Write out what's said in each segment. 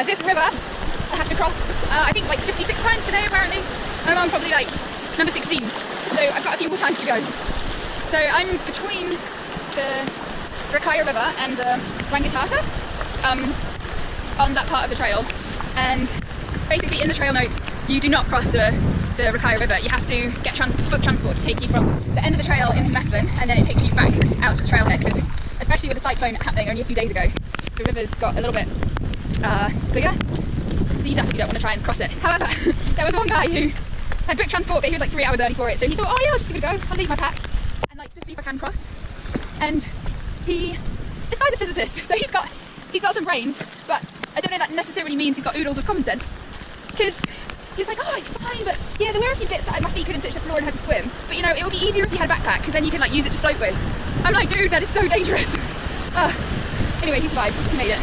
This river I have to cross, I think like 56 times today apparently, and I'm probably like number 16, so I've got a few more times to go. So I'm between the Rakaya River and the Rangitata on that part of the trail, and basically in the trail notes you do not cross the Rakaya River. You have to get book transport to take you from the end of the trail into Methven, and then it takes you back out to the trailhead, because especially with the cyclone happening only a few days ago, the river's got a little bit bigger, so you definitely don't want to try and cross it. However, there was one guy who had book transport, but he was like 3 hours early for it, so he thought, oh yeah, I'll just give it a go, I'll leave my pack and like just see if I can cross. And this guy's a physicist, so he's got some brains, but I don't know if that necessarily means he's got oodles of common sense, because he's like, oh, it's fine, but yeah, there were a few bits that my feet couldn't touch the floor and had to swim, but you know, it would be easier if you had a backpack, because then you can like use it to float with. I'm like, dude, that is so dangerous. Anyway, he survived, he made it.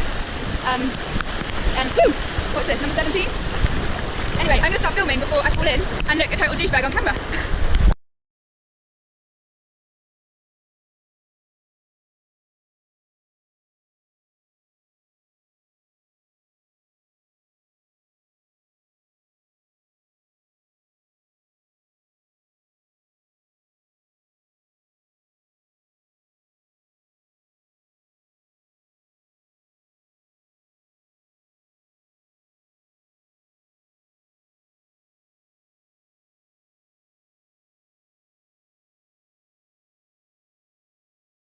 And woo, what's this, number 17? Anyway, I'm gonna start filming before I fall in and look a total douchebag on camera.